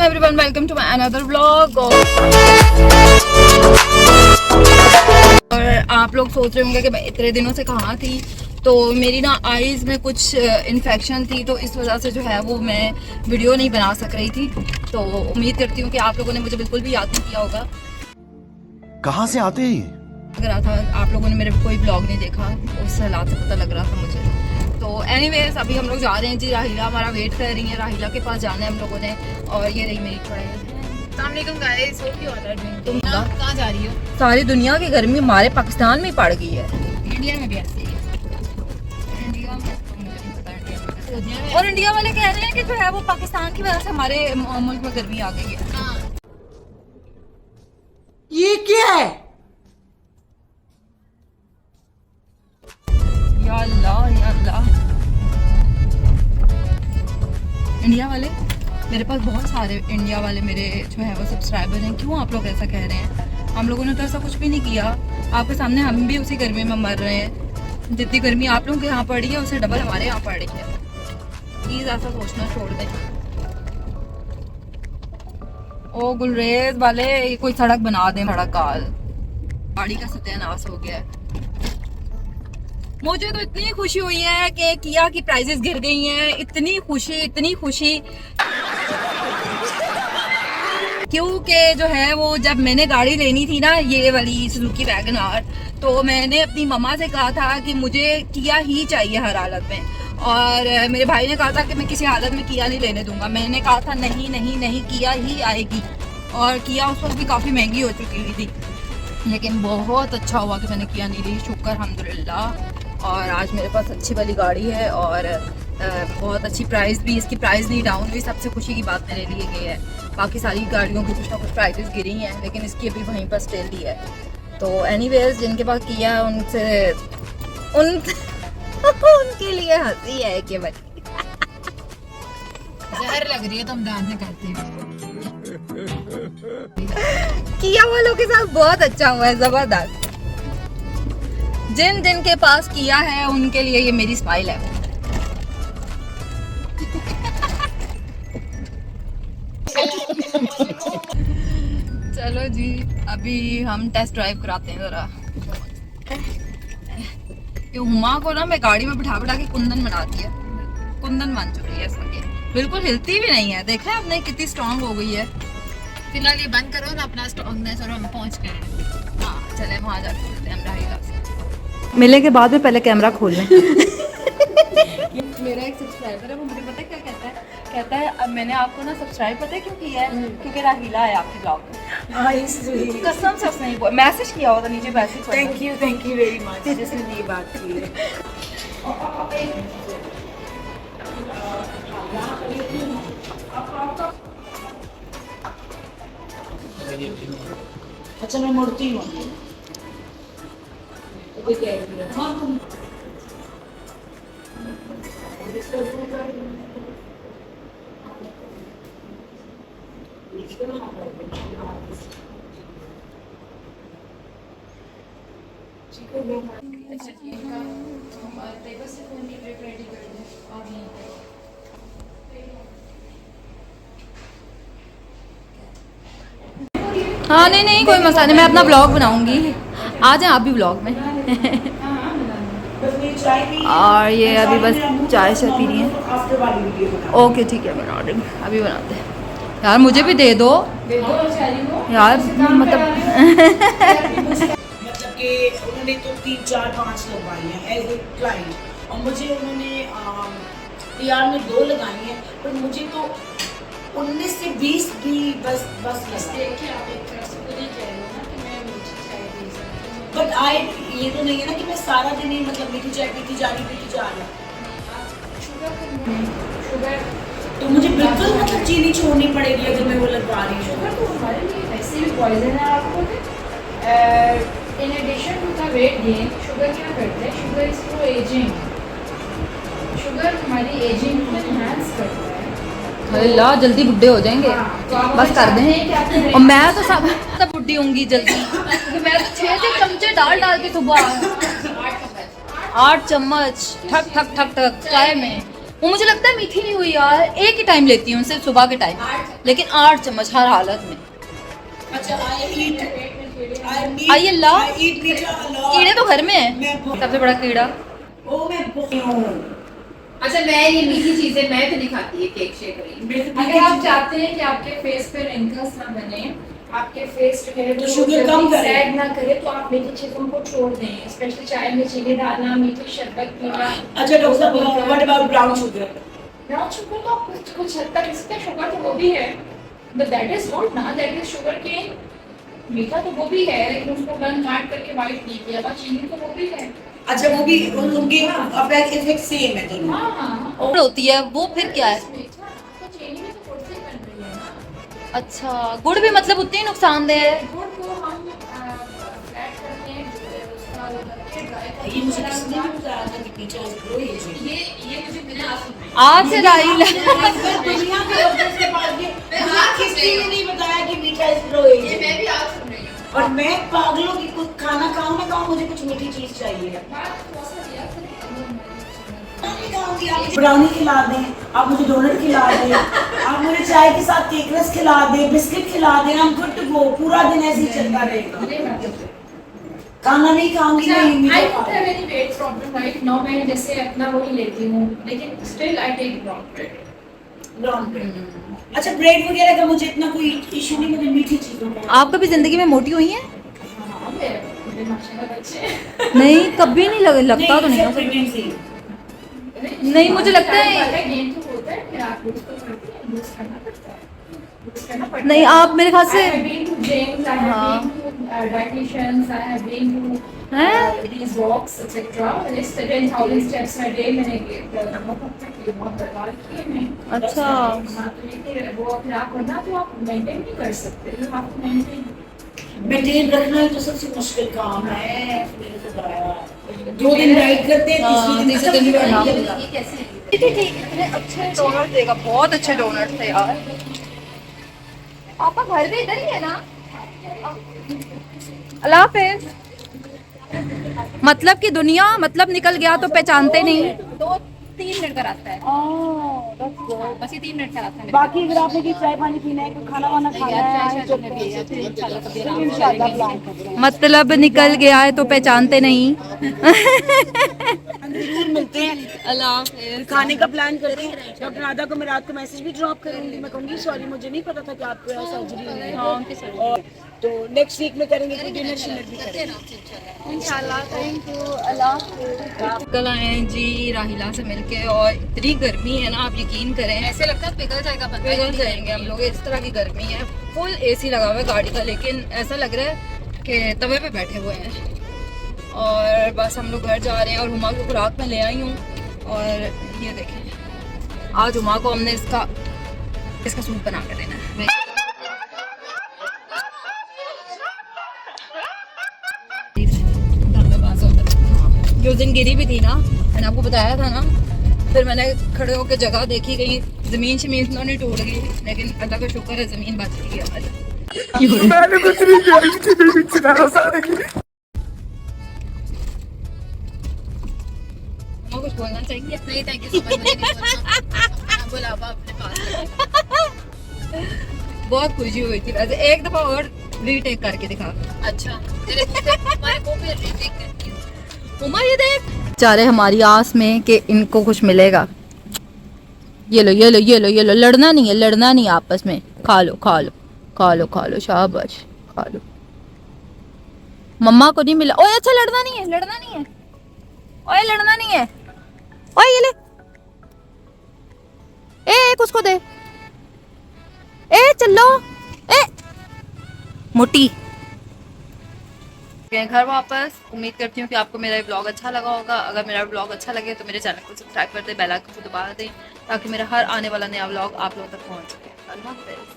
Everyone, welcome to my another vlog. और आप लोग सोच रहे होंगे कि मैं इतने दिनों से कहाँ थी। तो मेरी ना आईज में कुछ इन्फेक्शन थी, तो इस वजह से जो है वो मैं वीडियो नहीं बना सक रही थी। तो उम्मीद करती हूँ कि आप लोगों ने मुझे बिल्कुल भी याद नहीं किया होगा। कहाँ से आते हैं? लग रहा था आप लोगों ने मेरे कोई ब्लॉग नहीं देखा, उस हालात से पता लग रहा था मुझे। तो एनीवेज अभी हम लोग जा रहे हैं जी। राहिला हमारा वेट कर रही है, राहिला के पास जाना है हम लोगों ने। और ये रही मेरी अस्सलामुअलैकुम guys, hope you all are doing. तुम कहाँ जा रही हो? सारी दुनिया की गर्मी हमारे पाकिस्तान में ही पड़ गई है। इंडिया में भी ऐसे ही है। इंडिया में तो मुझे नहीं पता, इंडिया में और इंडिया वाले कह रहे हैं कि जो है वो पाकिस्तान की वजह से हमारे मुल्क में गर्मी आ गई है। हाँ। ये क्या है? या अल्लाह या अल्लाह। इंडिया वाले, मेरे पास बहुत सारे इंडिया वाले मेरे जो है वो सब्सक्राइबर हैं। क्यों आप लोग ऐसा कह रहे हैं? हम लोगों ने तो ऐसा कुछ भी नहीं किया। आपके सामने हम भी उसी गर्मी में मर रहे हैं। जितनी गर्मी आप लोगों के यहाँ पड़ रही है उससे डबल हमारे यहाँ पड़ रही है। प्लीज ऐसा सोचना छोड़ दें। ओ गुलरेज वाले, ये कोई सड़क बना दें। सड़क काल गाड़ी का सत्यानाश हो गया है। मुझे तो इतनी खुशी हुई है कि किया की प्राइसेस गिर गई हैं। इतनी खुशी क्योंकि जो है वो जब मैंने गाड़ी लेनी थी ना, ये वाली सुजुकी वैगन आर, तो मैंने अपनी मम्मा से कहा था कि मुझे किया ही चाहिए हर हालत में। और मेरे भाई ने कहा था कि मैं किसी हालत में किया नहीं लेने दूंगा। मैंने कहा था नहीं नहीं नहीं, किया ही आएगी। और किया उस वक्त भी काफ़ी महंगी हो चुकी हुई थी, लेकिन बहुत अच्छा हुआ कि मैंने किया नहीं ली, शुक्र अल्हम्दुलिल्लाह। और आज मेरे पास अच्छी वाली गाड़ी है और बहुत अच्छी प्राइस भी, इसकी प्राइस नहीं डाउन हुई। सबसे खुशी की बात मेरे लिए ये है। बाकी सारी गाड़ियों की कुछ ना कुछ प्राइसेस गिरी हैं, लेकिन इसकी अभी वहीं पर स्टिल ही है। तो एनीवेज जिनके पास किया है उनसे उनके लिए हंसी है कि भाई जहर लग रही है, तुम डांस नहीं करती हो। किया वालों के साथ बहुत अच्छा हुआ है, जबरदस्त। जिन के पास किया है उनके लिए ये मेरी स्माइल है। चलो जी, अभी हम टेस्ट ड्राइव कराते हैं जरा। ये हुमा को ना मैं गाड़ी में बिठा के कुंदन बना दिया। कुंदन बन चुकी है इसमें, बिल्कुल हिलती भी नहीं है। देखा है आपने कितनी स्ट्रांग हो गई है। फिलहाल ये बंद करो ना अपना स्ट्रॉन्गनेस, और हम पहुंच गए। हाँ चले वहाँ जाके मिलते हैं हम राहिला से। मिलने के बाद में पहले कैमरा खोल लें। मेरा एक सब्सक्राइबर है, वो मुझे पता है क्या कहता है अब मैंने आपको ना सब्सक्राइब पता है क्यों किया है? क्योंकि राहिला है आपके ब्लॉग में। कसम से उसने मैसेज किया होगा नीचे, message. Thank you very much जिसने ये बात की है। अच्छा मैं मुड़ती हूँ। हाँ नहीं कोई मसला नहीं, मैं अपना ब्लॉग बनाऊंगी। आ जाए आप भी ब्लॉग में। और ये अभी बस चाय से पी रही हैं। ओके ठीक है, बना रही हूँ, अभी बनाते हैं। यार मुझे भी दे दो यार, मतलब कि उन्होंने तो 3 4 5 लगवाई हैं एज ए क्लाइंट, और मुझे उन्होंने PR में 2 लगाई हैं, पर मुझे तो 19 से 20 भी बस देखिए आप एक तरह से तो नहीं कह रहे हो ना कि मैं मीठी चाय पी सकती हूं, बट ये तो नहीं है ना कि मैं सारा दिन ही मतलब मीठी चाय पीती जा रही। शुगर तो मुझे बिल्कुल मतलब चीनी छोड़नी पड़ेगी अगर मैं वो लगवा रही हूँ। शुगर तो हमारे लिए वैसे भी पॉइजन है। आपको in addition to the weight gain, sugar क्या करता है? Sugar is pro aging. Sugar हमारी एजिंग को एनहांस करता है। अल्लाह जल्दी बुढ़े हो जाएंगे। तो बस कर दें। और मैं तो सब बुढ़ी होंगी जल्दी। मैं तो 6 चमचे डाल के सुबह 8 चम्मच ठक ठक ठक ठक चाय में वो मुझे लगता है मीठी नहीं हुई यार, एक ही टाइम लेती हूँ सिर्फ सुबह के टाइम, लेकिन 8 चम्मच हर हालत में। अच्छा आई अल्लाह, ईट मीठा अल्लाह। कीड़े तो घर में है, मैं सबसे बड़ा कीड़ा। ओ मैं बहुत अच्छा मैं ये मीठी चीजें मैं तो नहीं खाती है, केक शेक वगैरह। अगर आप चाहते हैं कि आपके फेस पे रिंकल्स ना बने, आपके फेस जो है तो शुगर कम करें। सैग ना करे, तो आप मीठी चीजों को छोड़ दें, स्पेशली चाय में चीनी डालना, मीठी शरबत पीना। अच्छा डॉक्टर साहब, what about brown sugar? Brown sugar तो आप कुछ हद तक, इसका शुगर तो वो भी है, बट दैट इज नॉट ना, दैट इज शुगर केन। मीठा तो वो भी है, लेकिन उसको बन काट करके वाइट नहीं किया, बस चीनी तो वो भी है। अच्छा वो भी उनके इफेक्ट सेम है दोनों। हाँ और होती है वो, फिर क्या है? मीठा तो चीनी में तो गुड़ से बन रही है ना। अच्छा, गुड़ भी मतलब उतनी ही नुकसानदेह है? गुड़ को हम फ्लैट करते हैं, उसका करके ड्राई करके ये मुझे किसने भी बताया था कि पीछे ग्रो ये मुझे मैंने आज सुना है। आज से राहिला दुनिया के डॉक्टर से बात की, मुझे किसी ने नहीं बताया कि मीठा इज ग्रो ये मैं भी आज सुन रही हूँ। और मैं पागलों की कुछ खाना खाऊं ना खाऊं, मुझे कुछ मीठी चीज चाहिए। बात थोड़ा सा दिया नहीं खाऊंगी, आप ब्राउनी खिला दें, आप मुझे डोनट खिला दें, आप मुझे चाय के साथ केक रस खिला दें, बिस्किट खिला दें, हम गुड टू गो, पूरा दिन ऐसे ही चलता रहेगा। खाना नहीं खाऊंगी, नहीं मीठा आई डोंट खाऊंगी। Have any weight problem right now, मैं जैसे अपना वही लेती हूँ, लेकिन still I take brown bread. Brown bread. अच्छा ब्रेड वगैरह का मुझे इतना कोई इशू नहीं, मुझे मीठी चीजों का। आप कभी जिंदगी में मोटी हुई हैं? हाँ मेरे माशाल्लाह बच्चे नहीं, कभी नहीं लगता तो नहीं हो सकता। प्रेगनेंसी नहीं, मुझे लगता है गेन तो होता है, फिर आप लूज तो करते हैं, लूज करना पड़ता है, लूज करना पड़ता है। नहीं, आप मेरे ख्याल से I have been to gyms, I have हाँ। been to dietitians, I have been to हैं? these walks, etc. This 10,000 steps a day मैंने बहुत बर्बाद किए मैं। अच्छा। हाँ, तो ये फिर वो फिर आप करना तो आप मेंटेन नहीं कर सकते, तो आप मेंटेन मेंटेन रखना ही तो सबसे मुश्किल काम है। मैंने तो बताया 2 दिन डाइट करते हैं, तीसरे दिन हाँ, ये कैसे है? ठीक इतने अच्छे डोनट देगा, बहुत अच्छे डोनट थे यार। आपका घर भी इधर ही है ना? अल्लाह हाफिज। मतलब कि दुनिया मतलब निकल गया तो पहचानते नहीं। 2-3 मिनट का रास्ता है, बस ये 3 मिनट का रास्ता है। बाकी अगर आपने की चाय पानी पीना है, कोई खाना वाना खाना है, इंशाल्लाह प्लान करते हैं। मतलब निकल गया है तो पहचानते नहीं। जरूर मिलते हैं। अल्लाह हाफिज। खाने का प्लान करते हैं। डॉक्टर राधा को मैं रात को मैसेज भी ड्रॉप करूंगी, मैं कहूंगी सॉरी मुझे नहीं पता था कि आपको यहाँ सर्जरी हुई है, और तो नेक्स्ट वीक में करेंगे, तो डिनर शिनर भी करेंगे इंशाल्लाह। Thank you. अल्लाह। कल आए हैं जी राहिला से मिलके, और इतनी गर्मी है ना, आप यकीन करें, ऐसे लगता है पिघल जाएगा बंदा। पिघल जाएंगे हम लोग, इस तरह की गर्मी है। फुल एसी लगा हुआ है गाड़ी का, लेकिन ऐसा लग रहा है कि तवे पे बैठे हुए हैं। और बस हम लोग घर जा रहे हैं, और हुमा को खुराक में ले आई हूँ। और ये देखें, आज हुमा को हमने इसका सूप बना कर देना है। जो दिन गिरी भी थी ना, मैंने आपको बताया था ना, फिर मैंने खड़े होकर जगह देखी, कहीं जमीन शमीन तो नहीं टूट गई, लेकिन अल्लाह का शुक्र है जमीन बच गई हमारी। मैंने कुछ नहीं किया, इसकी बीवी चिल्ला सारे की। कुछ बोलना चाहिए? नहीं थैंक यू सो मच, मुझे नहीं बोलना। बुलावा अपने पास। बहुत खुशी हुई थी वैसे, एक दफा और रीटेक करके दिखा। अच्छा तेरे हमारे को भी रीटेक करती हूँ। उमा ये देख, चारे हमारी आस में कि इनको कुछ मिलेगा। ये लो ये लो ये लो ये लो, लड़ना नहीं है, लड़ना नहीं आपस में, खा लो खा लो खा लो खा लो, शाबाश खा लो। मम्मा को नहीं मिला। ओए अच्छा, लड़ना नहीं है, लड़ना नहीं है, ओए लड़ना नहीं है, ओए ये ले, एक उसको दे, ए चलो, ए मोटी। घर वापस। उम्मीद करती हूँ कि आपको मेरा ब्लॉग अच्छा लगा होगा। अगर मेरा ब्लॉग अच्छा लगे तो मेरे चैनल को सब्सक्राइब कर दें, बेल आइकन को दबा दें, ताकि मेरा हर आने वाला नया ब्लॉग आप लोगों तक पहुँच सके। अल्लाह हाफ़िज़।